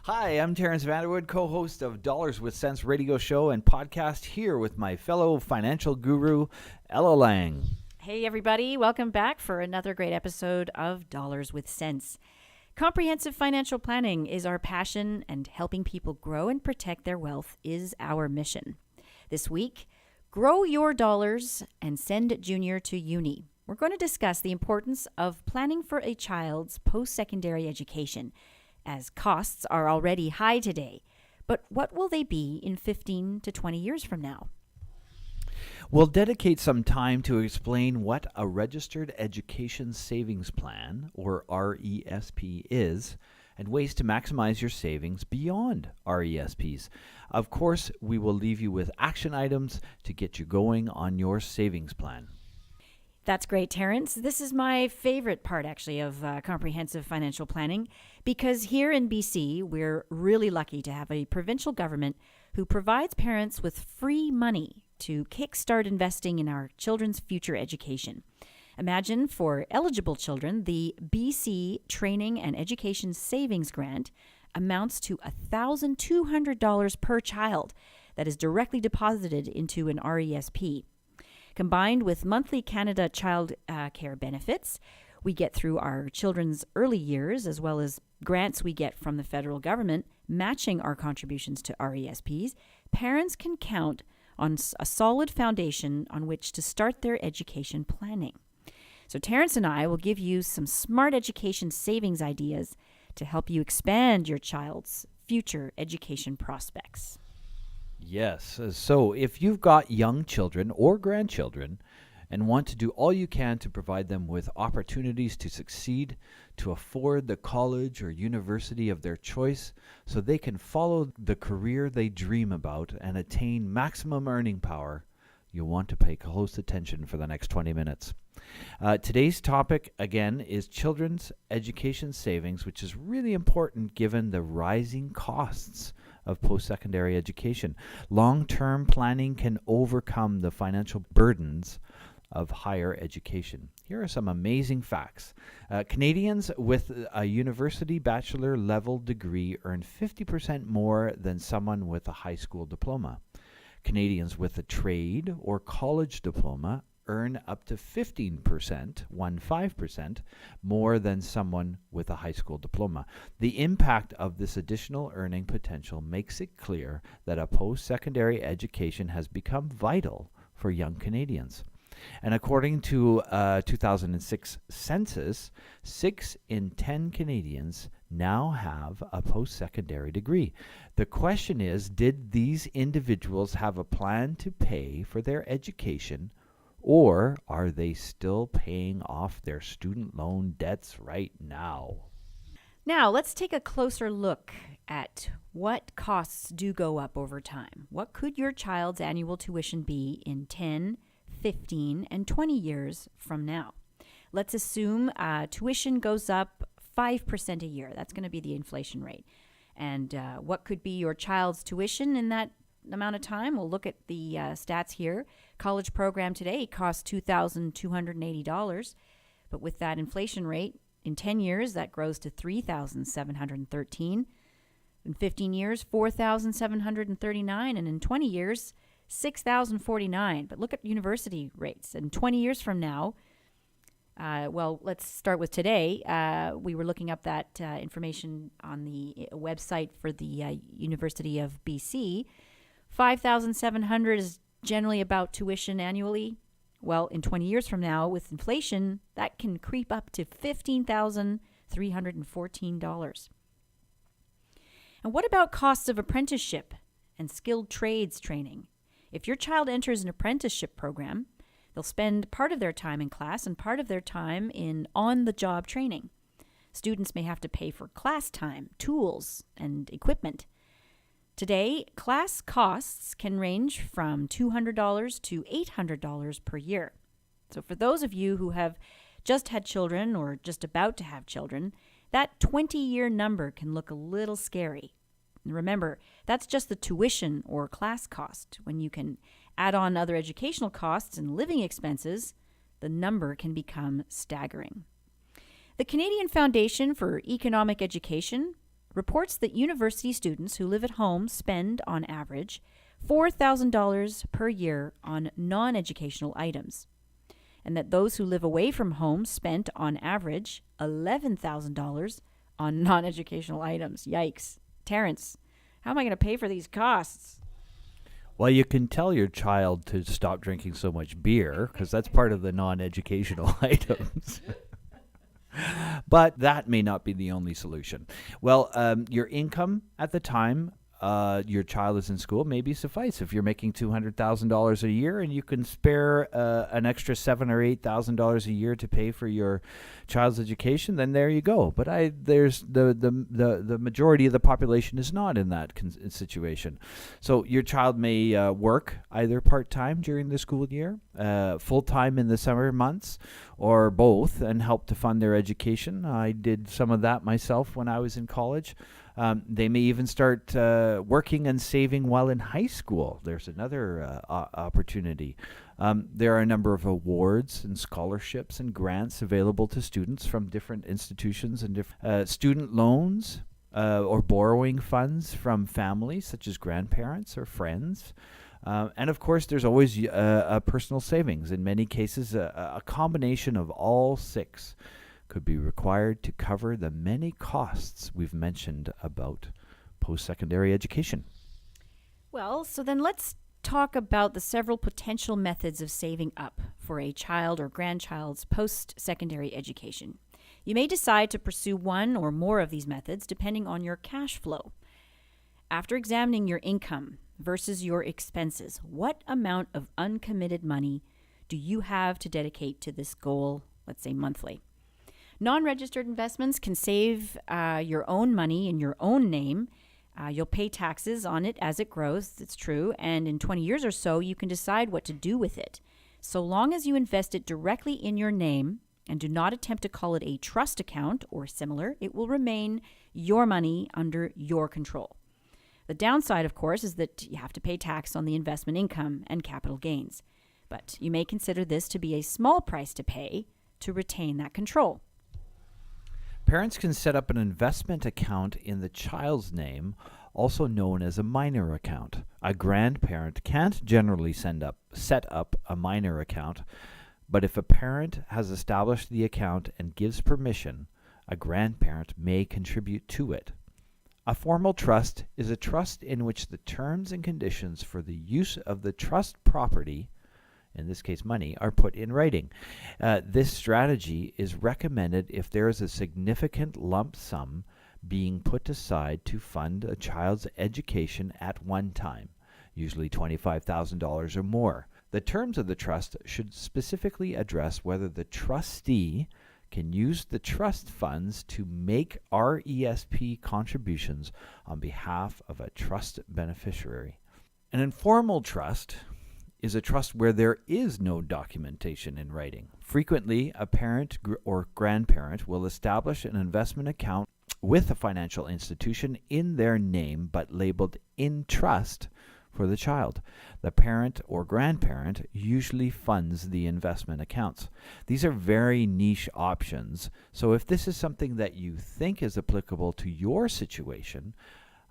Hi, I'm Terence Vanderwood, co-host of Dollars with Sense radio show and podcast here with my fellow financial guru, Ela Lange. Hey everybody, welcome back for another great episode of Dollars with Sense. Comprehensive financial planning is our passion, and helping people grow and protect their wealth is our mission. This week, grow your dollars and send Junior to uni. We're going to discuss the importance of planning for a child's post-secondary education, as costs are already high today. But what will they be in 15 to 20 years from now? We'll dedicate some time to explain what a Registered Education Savings Plan, or RESP, is, and ways to maximize your savings beyond RESPs. Of course, we will leave you with action items to get you going on your savings plan. That's great, Terence. This is my favorite part, actually, of comprehensive financial planning, because here in BC, we're really lucky to have a provincial government who provides parents with free money to kickstart investing in our children's future education. Imagine, for eligible children, the BC Training and Education Savings Grant amounts to $1,200 per child that is directly deposited into an RESP. Combined with monthly Canada Child Care benefits we get through our children's early years, as well as grants we get from the federal government matching our contributions to RESPs, parents can count on a solid foundation on which to start their education planning. So Terence and I will give you some smart education savings ideas to help you expand your child's future education prospects. Yes, so if you've got young children or grandchildren and want to do all you can to provide them with opportunities to succeed, to afford the college or university of their choice so they can follow the career they dream about and attain maximum earning power, you'll want to pay close attention for the next 20 minutes. Today's topic, again, is children's education savings, which is really important given the rising costs of post-secondary education. Long-term planning can overcome the financial burdens of higher education. Here are some amazing facts. Canadians with a university bachelor level degree earn 50% more than someone with a high school diploma. Canadians with a trade or college diploma earn up to 15% more than someone with a high school diploma. The impact of this additional earning potential makes it clear that a post-secondary education has become vital for young Canadians. And according to a 2006 census, 6 in 10 Canadians now have a post-secondary degree. The question is, did these individuals have a plan to pay for their education, or are they still paying off their student loan debts right now? Now, let's take a closer look at what costs do go up over time. What could your child's annual tuition be in 10, 15, and 20 years from now? Let's assume tuition goes up 5% a year. That's going to be the inflation rate. And what could be your child's tuition in that amount of time? We'll look at the stats here. College program today costs $2,280, but with that inflation rate, in 10 years, that grows to $3,713. In 15 years, $4,739, and in 20 years, $6,049. But look at university rates. And 20 years from now, let's start with today. We were looking up that information on the website for the University of BC. $5,700 is generally about tuition annually. Well, in 20 years from now, with inflation, that can creep up to $15,314. And what about costs of apprenticeship and skilled trades training? If your child enters an apprenticeship program, they'll spend part of their time in class and part of their time in on-the-job training. Students may have to pay for class time, tools, and equipment. Today, class costs can range from $200 to $800 per year. So for those of you who have just had children or just about to have children, that 20-year number can look a little scary. And remember, that's just the tuition or class cost. When you can add on other educational costs and living expenses, the number can become staggering. The Canadian Foundation for Economic Education reports that university students who live at home spend, on average, $4,000 per year on non-educational items, and that those who live away from home spent, on average, $11,000 on non-educational items. Yikes. Terence, how am I going to pay for these costs? Well, you can tell your child to stop drinking so much beer because that's part of the non-educational items. But that may not be the only solution. Well, your income at the time your child is in school maybe suffice. If you're making $200,000 a year and you can spare an extra $7,000 or $8,000 a year to pay for your child's education, then there you go. But there's the majority of the population is not in that situation. So your child may work either part-time during the school year, full-time in the summer months, or both, and help to fund their education. I did some of that myself when I was in college. They may even start working and saving while in high school. There's another opportunity. There are a number of awards and scholarships and grants available to students from different institutions and student loans or borrowing funds from families such as grandparents or friends. And of course, there's always a personal savings. In many cases, a combination of all six could be required to cover the many costs we've mentioned about post-secondary education. Well, so then let's talk about the several potential methods of saving up for a child or grandchild's post-secondary education. You may decide to pursue one or more of these methods depending on your cash flow. After examining your income versus your expenses, what amount of uncommitted money do you have to dedicate to this goal, let's say monthly? Non-registered investments can save your own money in your own name. You'll pay taxes on it as it grows, it's true, and in 20 years or so, you can decide what to do with it. So long as you invest it directly in your name and do not attempt to call it a trust account or similar, it will remain your money under your control. The downside, of course, is that you have to pay tax on the investment income and capital gains. But you may consider this to be a small price to pay to retain that control. Parents can set up an investment account in the child's name, also known as a minor account. A grandparent can't generally set up a minor account, but if a parent has established the account and gives permission, a grandparent may contribute to it. A formal trust is a trust in which the terms and conditions for the use of the trust property, in this case money, are put in writing. This strategy is recommended if there is a significant lump sum being put aside to fund a child's education at one time, usually $25,000 or more. The terms of the trust should specifically address whether the trustee can use the trust funds to make RESP contributions on behalf of a trust beneficiary. An informal trust is a trust where there is no documentation in writing. Frequently, a parent or grandparent will establish an investment account with a financial institution in their name but labeled in trust for the child. The parent or grandparent usually funds the investment accounts. These are very niche options, so if this is something that you think is applicable to your situation,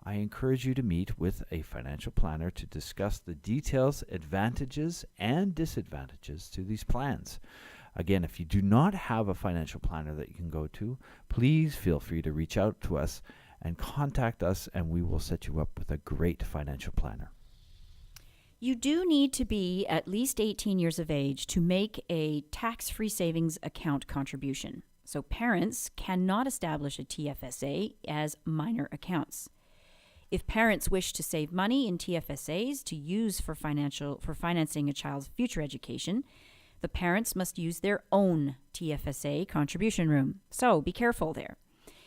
I encourage you to meet with a financial planner to discuss the details, advantages, and disadvantages to these plans. Again, if you do not have a financial planner that you can go to, please feel free to reach out to us and contact us, and we will set you up with a great financial planner. You do need to be at least 18 years of age to make a tax-free savings account contribution. So parents cannot establish a TFSA as minor accounts. If parents wish to save money in TFSAs to use for financing a child's future education, the parents must use their own TFSA contribution room. So be careful there.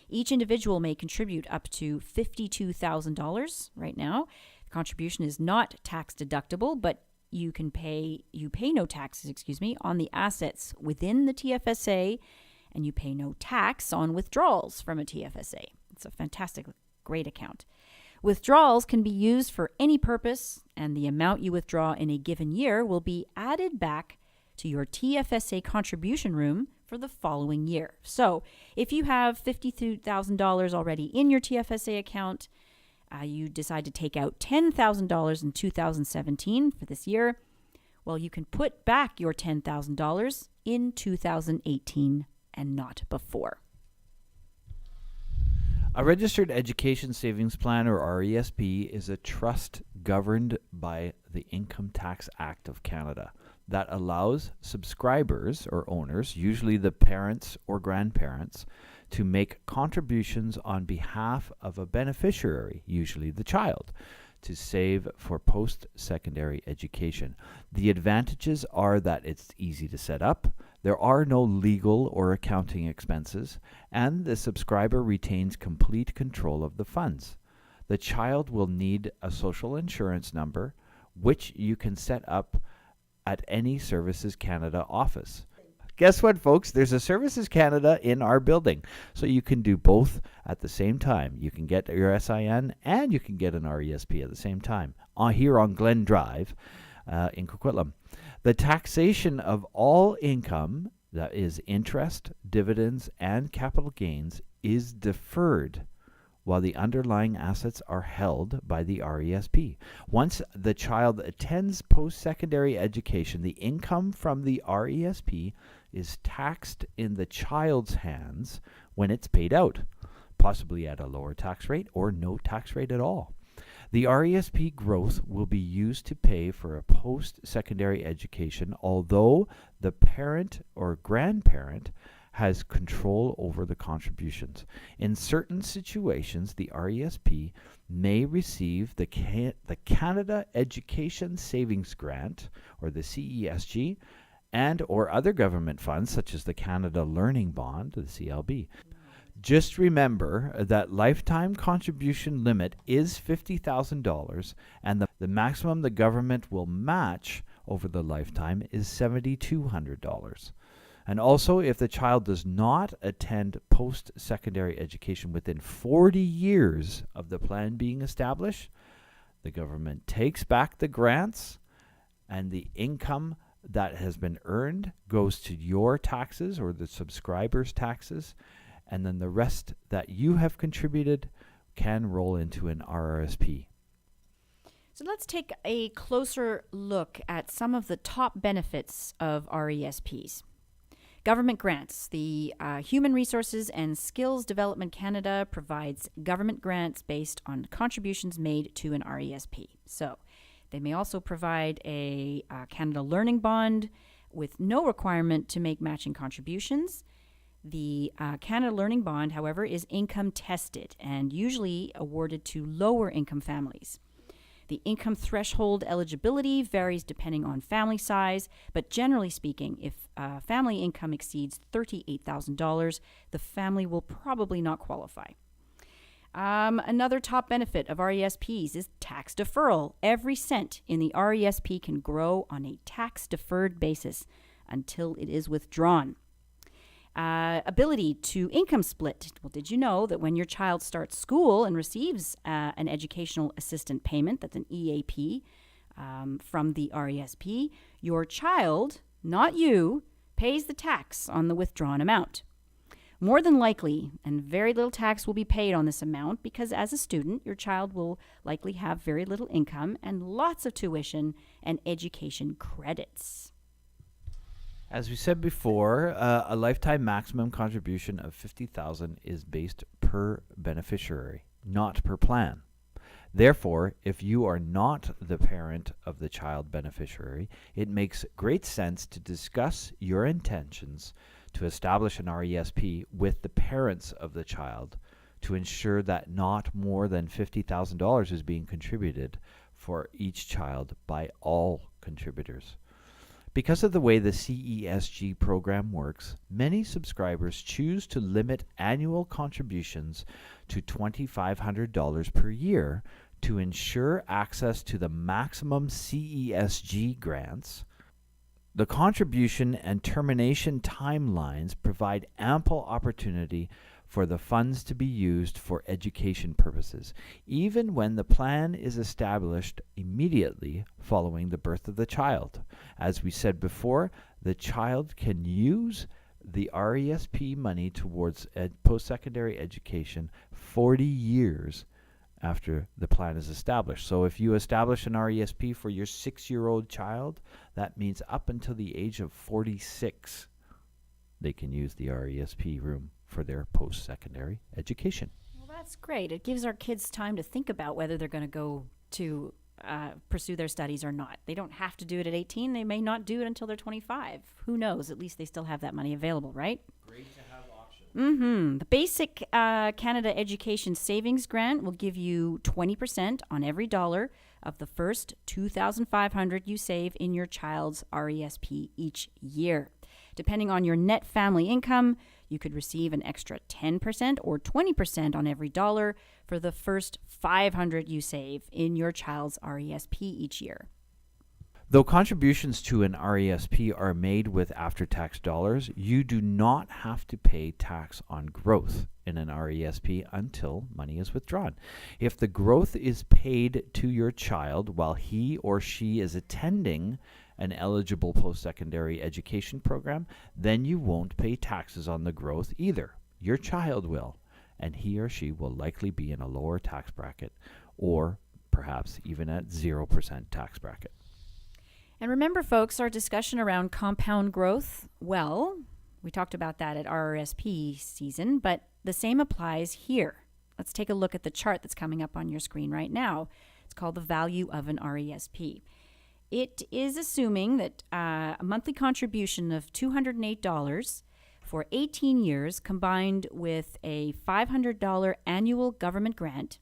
Each individual may contribute up to $52,000 right now. The contribution is not tax deductible, but you pay no taxes, on the assets within the TFSA, and you pay no tax on withdrawals from a TFSA. It's a fantastic, great account. Withdrawals can be used for any purpose, and the amount you withdraw in a given year will be added back to your TFSA contribution room for for the following year. So if you have $52,000 already in your TFSA account, you decide to take out $10,000 in 2017 for this year, well, you can put back your $10,000 in 2018 and not before. A registered education savings plan, or RESP, is a trust governed by the Income Tax Act of Canada that allows subscribers or owners, usually the parents or grandparents, to make contributions on behalf of a beneficiary, usually the child, to save for post-secondary education. The advantages are that it's easy to set up, there are no legal or accounting expenses, and the subscriber retains complete control of the funds. The child will need a social insurance number, which you can set up at any Services Canada office. Guess what, folks? There's a Services Canada in our building, so you can do both at the same time. You can get your SIN and you can get an RESP at the same time here on Glen Drive in Coquitlam. The taxation of all income, that is interest, dividends, and capital gains, is deferred while the underlying assets are held by the RESP. Once the child attends post-secondary education, the income from the RESP is taxed in the child's hands when it's paid out, possibly at a lower tax rate or no tax rate at all. The RESP growth will be used to pay for a post-secondary education, although the parent or grandparent has control over the contributions. In certain situations, the RESP may receive the Canada Education Savings Grant, or the CESG, and or other government funds, such as the Canada Learning Bond, the CLB. Just remember that lifetime contribution limit is $50,000, and the maximum the government will match over the lifetime is $7,200. And also, if the child does not attend post-secondary education within 40 years of the plan being established, the government takes back the grants, and the income that has been earned goes to your taxes or the subscriber's taxes, and then the rest that you have contributed can roll into an RRSP. So let's take a closer look at some of the top benefits of RESPs. Government grants. The Human Resources and Skills Development Canada provides government grants based on contributions made to an RESP. So they may also provide a Canada Learning Bond with no requirement to make matching contributions. The Canada Learning Bond, however, is income tested and usually awarded to lower income families. The income threshold eligibility varies depending on family size, but generally speaking, if family income exceeds $38,000, the family will probably not qualify. Another top benefit of RESPs is tax deferral. Every cent in the RESP can grow on a tax-deferred basis until it is withdrawn. Ability to income split. Well, did you know that when your child starts school and receives an educational assistant payment, that's an EAP, from the RESP, your child, not you, pays the tax on the withdrawn amount. More than likely, and very little tax will be paid on this amount because as a student, your child will likely have very little income and lots of tuition and education credits. As we said before, a lifetime maximum contribution of $50,000 is based per beneficiary, not per plan. Therefore, if you are not the parent of the child beneficiary, it makes great sense to discuss your intentions to establish an RESP with the parents of the child to ensure that not more than $50,000 is being contributed for each child by all contributors. Because of the way the CESG program works, many subscribers choose to limit annual contributions to $2,500 per year to ensure access to the maximum CESG grants. The contribution and termination timelines provide ample opportunity for the funds to be used for education purposes, even when the plan is established immediately following the birth of the child. As we said before, the child can use the RESP money towards post-secondary education 40 years after the plan is established. So if you establish an RESP for your 6-year-old child, that means up until the age of 46, they can use the RESP room for their post-secondary education. Well, that's great. It gives our kids time to think about whether they're going to go to pursue their studies or not. They don't have to do it at 18. They may not do it until they're 25. Who knows? At least they still have that money available, right? Great to have options. The Basic Canada Education Savings Grant will give you 20% on every dollar of the first $2,500 you save in your child's RESP each year. Depending on your net family income, you could receive an extra 10% or 20% on every dollar for the first $500 you save in your child's RESP each year. Though contributions to an RESP are made with after-tax dollars, you do not have to pay tax on growth in an RESP until money is withdrawn. If the growth is paid to your child while he or she is attending an eligible post-secondary education program, then you won't pay taxes on the growth either. Your child will, and he or she will likely be in a lower tax bracket or perhaps even at 0% tax bracket. And remember, folks, our discussion around compound growth, well, we talked about that at RRSP season, but the same applies here. Let's take a look at the chart that's coming up on your screen right now. It's called the value of an RESP. It is assuming that a monthly contribution of $208 for 18 years combined with a $500 annual government grant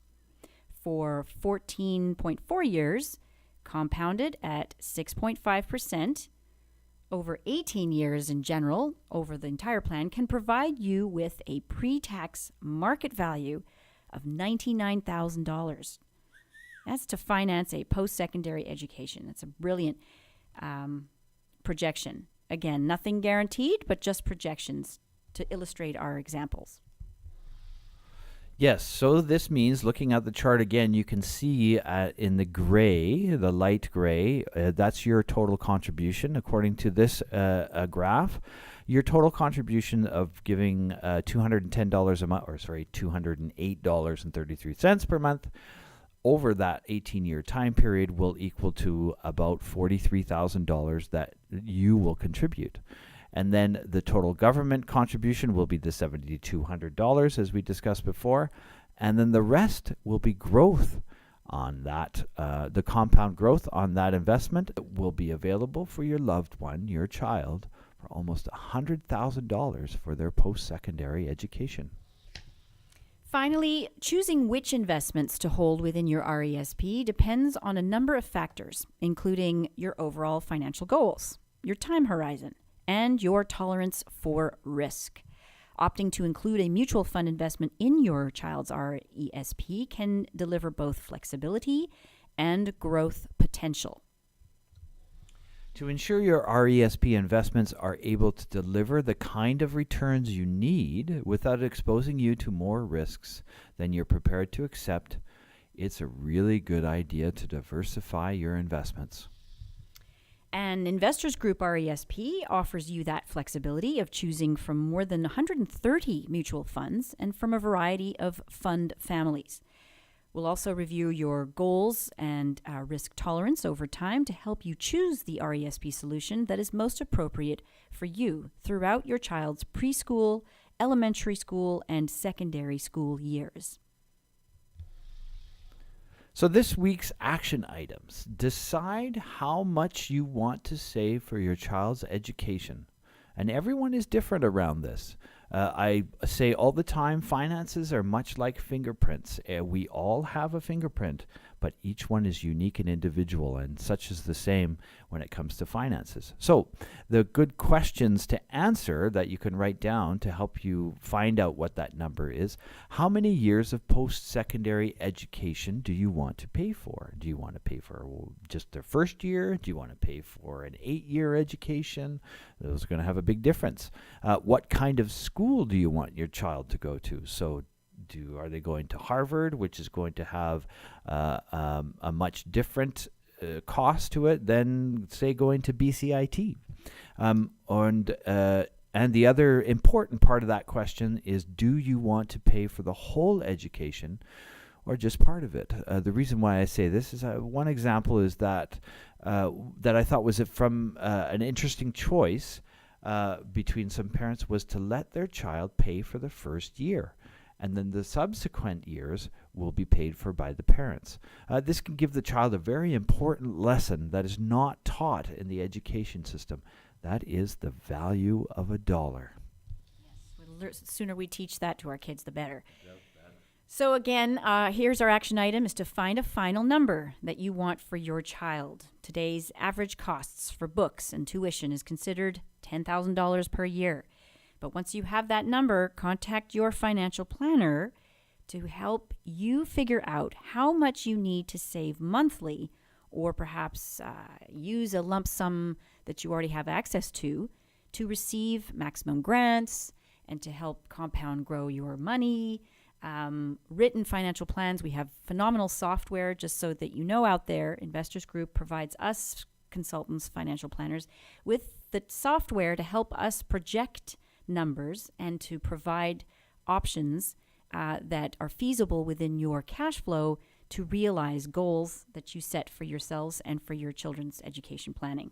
for 14.4 years compounded at 6.5% over 18 years in general over the entire plan can provide you with a pre-tax market value of $99,000. That's to finance a post-secondary education. That's a brilliant projection. Again, nothing guaranteed, but just projections to illustrate our examples. Yes, so this means, looking at the chart again, you can see in the gray, the light gray, that's your total contribution. According to this graph, your total contribution of giving $210 a month, or sorry, $208.33 per month over that 18-year time period will equal to about $43,000 that you will contribute. And then the total government contribution will be the $7,200, as we discussed before. And then the rest will be growth on that. The compound growth on that investment will be available for your loved one, your child, for almost $100,000 for their post-secondary education. Finally, choosing which investments to hold within your RESP depends on a number of factors, including your overall financial goals, your time horizon, and your tolerance for risk. Opting to include a mutual fund investment in your child's RESP can deliver both flexibility and growth potential. To ensure your RESP investments are able to deliver the kind of returns you need without exposing you to more risks than you're prepared to accept, it's a really good idea to diversify your investments. An Investors Group RESP offers you that flexibility of choosing from more than 130 mutual funds and from a variety of fund families. We'll also review your goals and risk tolerance over time to help you choose the RESP solution that is most appropriate for you throughout your child's preschool, elementary school, and secondary school years. So this week's action items. Decide how much you want to save for your child's education. And everyone is different around this. I say all the time, finances are much like fingerprints. We all have a fingerprint, but each one is unique and individual, and such is the same when it comes to finances. So the good questions to answer that you can write down to help you find out what that number is: how many years of post-secondary education do you want to pay for? Do you want to pay for just their first year? Do you want to pay for an 8-year education? Those are going to have a big difference. What kind of school do you want your child to go to? So are they going to Harvard, which is going to have a much different cost to it than, say, going to BCIT? And the other important part of that question is, do you want to pay for the whole education or just part of it? The reason why I say this is one example is that I thought was from an interesting choice between some parents was to let their child pay for the first year. And then the subsequent years will be paid for by the parents. This can give the child a very important lesson that is not taught in the education system. That is the value of a dollar. The sooner we teach that to our kids, the better. Yep. So again, here's our action item, is to find a final number that you want for your child. Today's average costs for books and tuition is considered $10,000 per year. But once you have that number, contact your financial planner to help you figure out how much you need to save monthly, or perhaps use a lump sum that you already have access to receive maximum grants and to help compound grow your money. Written financial plans. We have phenomenal software, just so that you know out there. Investors Group provides us consultants, financial planners, with the software to help us project numbers and to provide options that are feasible within your cash flow to realize goals that you set for yourselves and for your children's education planning.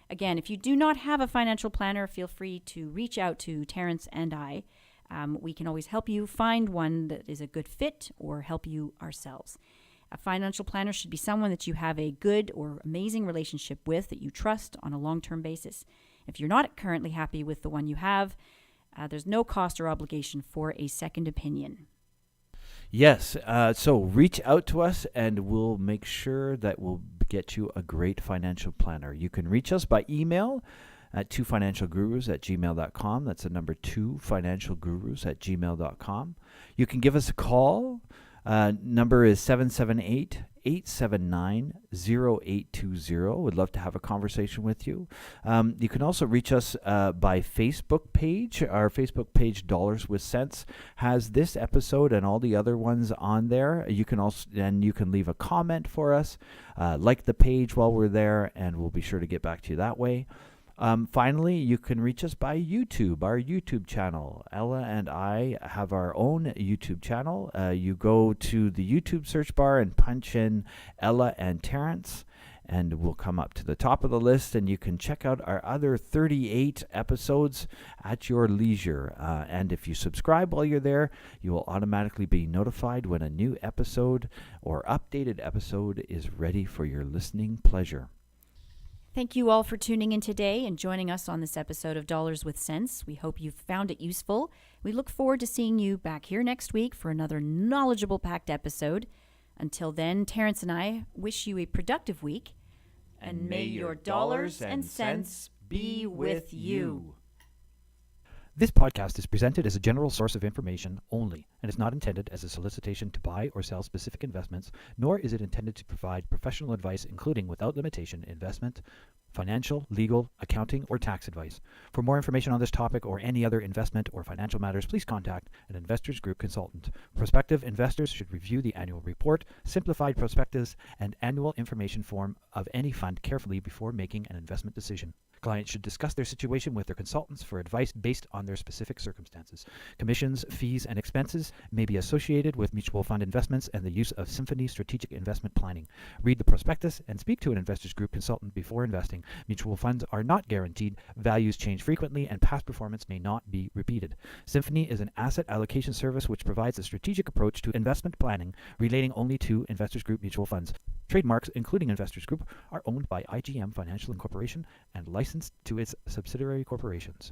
Again, if you do not have a financial planner, feel free to reach out to Terence and I. We can always help you find one that is a good fit or help you ourselves. A financial planner should be someone that you have a good or amazing relationship with, that you trust on a long-term basis. If you're not currently happy with the one you have, there's no cost or obligation for a second opinion. Yes, so reach out to us and we'll make sure that we'll get you a great financial planner. You can reach us by email at twofinancialgurus@gmail.com. That's the number 2financialgurus@gmail.com. You can give us a call. Number is 778-879-0820. We'd love to have a conversation with you. You can also reach us by Facebook page. Our Facebook page, Dollars with Sense, has this episode and all the other ones on there. You can leave a comment for us. Like the page while we're there, and we'll be sure to get back to you that way. Finally, you can reach us by YouTube, our YouTube channel. Ella and I have our own YouTube channel. You go to the YouTube search bar and punch in Ela and Terence, and we'll come up to the top of the list, and you can check out our other 38 episodes at your leisure. And if you subscribe while you're there, you will automatically be notified when a new episode or updated episode is ready for your listening pleasure. Thank you all for tuning in today and joining us on this episode of Dollars with Sense. We hope you found it useful. We look forward to seeing you back here next week for another knowledgeable packed episode. Until then, Terence and I wish you a productive week. And may your dollars and cents be with you. This podcast is presented as a general source of information only and is not intended as a solicitation to buy or sell specific investments, nor is it intended to provide professional advice, including without limitation investment, financial, legal, accounting, or tax advice. For more information on this topic or any other investment or financial matters, please contact an Investors Group consultant. Prospective investors should review the annual report, simplified prospectus, and annual information form of any fund carefully before making an investment decision. Clients should discuss their situation with their consultants for advice based on their specific circumstances. Commissions, fees, and expenses may be associated with mutual fund investments and the use of Symphony Strategic Investment Planning. Read the prospectus and speak to an Investors Group consultant before investing. Mutual funds are not guaranteed, values change frequently, and past performance may not be repeated. Symphony is an asset allocation service which provides a strategic approach to investment planning relating only to Investors Group mutual funds. Trademarks, including Investors Group, are owned by IGM Financial Incorporation and licensed to its subsidiary corporations.